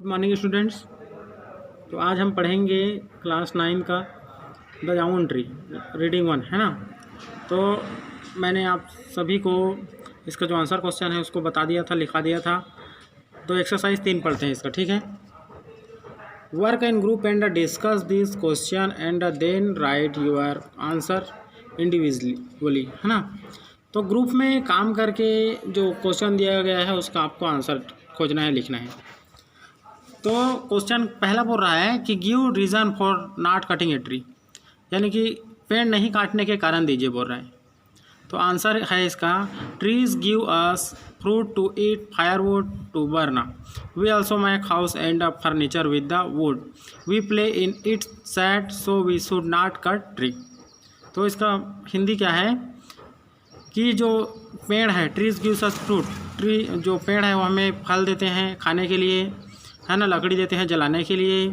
Good morning students. तो आज हम पढ़ेंगे क्लास 9 का द जामुन-ट्री रीडिंग 1 है ना। तो मैंने आप सभी को इसका जो आंसर क्वेश्चन है उसको बता दिया था, लिखा दिया था। तो एक्सरसाइज 3 पढ़ते हैं इसका, ठीक है। Work in group and discuss this question and then write your answer individually, है ना। तो ग्रुप में काम करके जो क्वेश्चन दिया गया है उसका आपको आंसर खोजना है, लिखना है। तो क्वेश्चन पहला बोल रहा है कि give reason for not cutting a tree, यानी कि पेड़ नहीं काटने के कारण दीजिए बोल रहा है। तो आंसर है इसका trees give us fruit to eat, firewood to burn, we also make house and furniture with the wood, we play in its shade so we should not cut tree. तो इसका हिंदी क्या है कि जो पेड़ है, trees gives us fruit, tree जो पेड़ है वो हमें फल देते हैं खाने के लिए, है ना, लकड़ी देते हैं जलाने के लिए,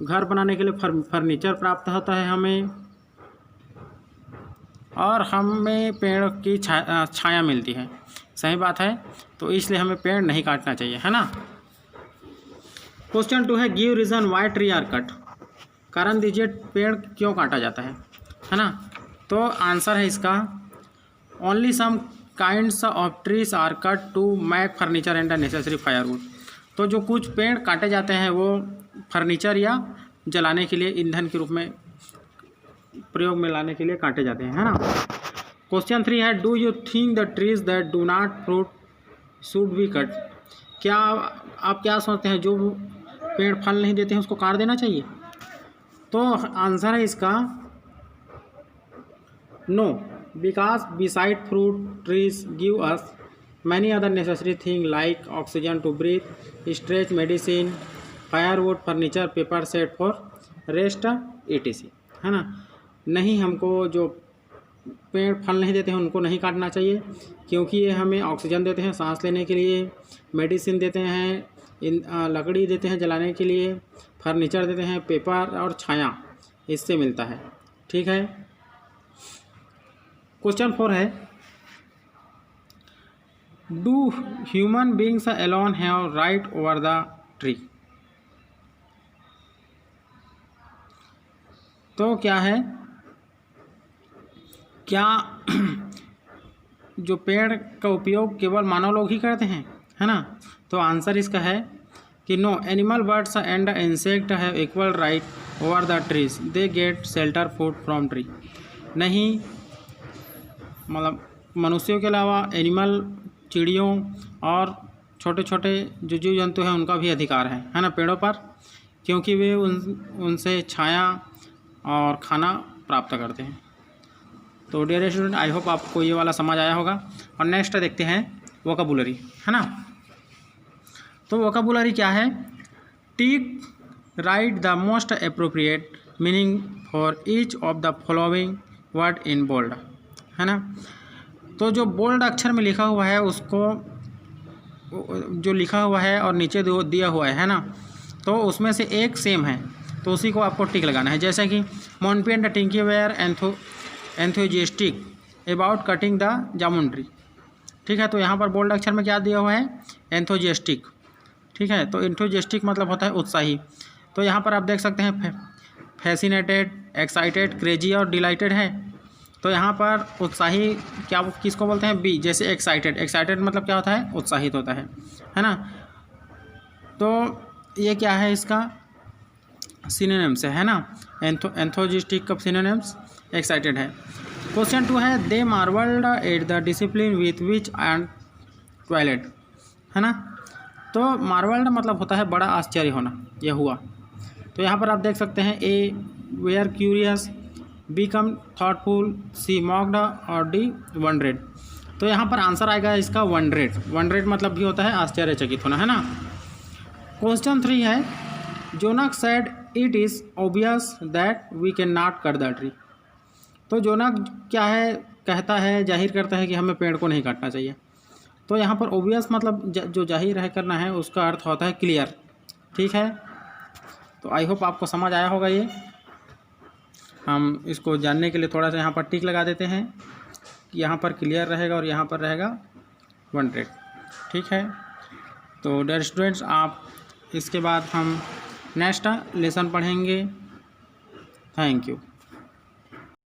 घर बनाने के लिए फर्नीचर प्राप्त होता है हमें, और हमें पेड़ की छाया मिलती है। सही बात है, तो इसलिए हमें पेड़ नहीं काटना चाहिए, है ना। क्वेश्चन 2 है give reason why tree are cut, कारण दीजिए पेड़ क्यों काटा जाता है ना। तो आंसर है इसका only some kinds of trees are cut to make furniture and necessary firewood. तो जो कुछ पेड़ काटे जाते हैं वो फर्नीचर या जलाने के लिए, ईंधन के रूप में प्रयोग में लाने के लिए काटे जाते हैं, है ना। क्वेश्चन 3 है do you think the trees that do not fruit should be cut, क्या आप क्या सोचते हैं जो पेड़ फल नहीं देते हैं उसको काट देना चाहिए। तो आंसर है इसका no, because beside fruit trees give us many other necessary things like oxygen to breathe, stretch, medicine, firewood, furniture, paper set for rest etc, है ना। नहीं, हमको जो पेड़ फल नहीं देते हैं उनको नहीं काटना चाहिए, क्योंकि ये हमें ऑक्सीजन देते हैं सांस लेने के लिए, मेडिसिन देते हैं, लकड़ी देते हैं जलाने के लिए, फर्नीचर देते हैं, पेपर और छाया इससे मिलता है, ठीक है। क्वेश्चन 4 है do human beings alone have right over the tree. तो क्या है, क्या जो पेड़ का उपयोग केवल मानव लोग ही करते हैं, है ना। तो आंसर इसका है कि no, animal, birds and insect have equal right over the trees, they get shelter food from tree. नहीं, मतलब मनुष्यों के अलावा एनिमल, चिड़ियों और छोटे छोटे जो जीव जंतु हैं उनका भी अधिकार है ना पेड़ों पर, क्योंकि वे उनसे छाया और खाना प्राप्त करते हैं। तो डियर स्टूडेंट, आई होप आपको ये वाला समझ आया होगा। और नेक्स्ट देखते हैं वोकैबुलरी, है ना। तो वोकैबुलरी क्या है, tick right the most appropriate meaning for each of the following word in bold, है ना। तो जो बोल्ड अक्षर में लिखा हुआ है उसको, जो लिखा हुआ है और नीचे दिया हुआ है ना, तो उसमें से एक सेम है तो उसी को आपको टिक लगाना है। जैसे कि Monpi and Tinki were enthusiastic about cutting the jamun tree, ठीक है। तो यहाँ पर बोल्ड अक्षर में क्या दिया हुआ है, एंथुजियास्टिक, ठीक है। तो एंथुजियास्टिक मतलब होता है उत्साही। तो यहाँ पर आप देख सकते हैं फैसिनेटेड, एक्साइटेड, क्रेजी और डिलाइटेड है। तो यहाँ पर उत्साही क्या किसको बोलते हैं, बी। जैसे एक्साइटेड, एक्साइटेड मतलब क्या होता है, उत्साहित होता है ना। तो ये क्या है, इसका सिनोनिम्स है ना। एंथुजियास्टिक का सिनोनिम्स एक्साइटेड है। क्वेश्चन 2 है they marvelled at the discipline with which and toilet, है ना। तो मार्वल्ड मतलब होता है बड़ा आश्चर्य होना, यह हुआ। तो यहाँ पर आप देख सकते हैं A were curious, B come thoughtful, C mocked और डी वंडरेड। तो यहाँ पर आंसर आएगा इसका वंडरेड। वंडरेड मतलब भी होता है आश्चर्यचकित होना, है ना। क्वेश्चन 3 है Jonak said it is obvious that we can not cut the tree. तो जोनाक क्या है, कहता है, जाहिर करता है कि हमें पेड़ को नहीं काटना चाहिए। तो यहाँ पर ऑब्वियस मतलब जो जाहिर है करना है उसका अर्थ होता है क्लियर, ठीक है। तो आई होप आपको समझ आया होगा ये। हम इसको जानने के लिए थोड़ा सा यहाँ पर टिक लगा देते हैं, यहाँ पर क्लियर रहेगा और यहाँ पर रहेगा 100, ठीक है। तो डियर स्टूडेंट्स, आप इसके बाद हम नेक्स्ट लेसन पढ़ेंगे। Thank you.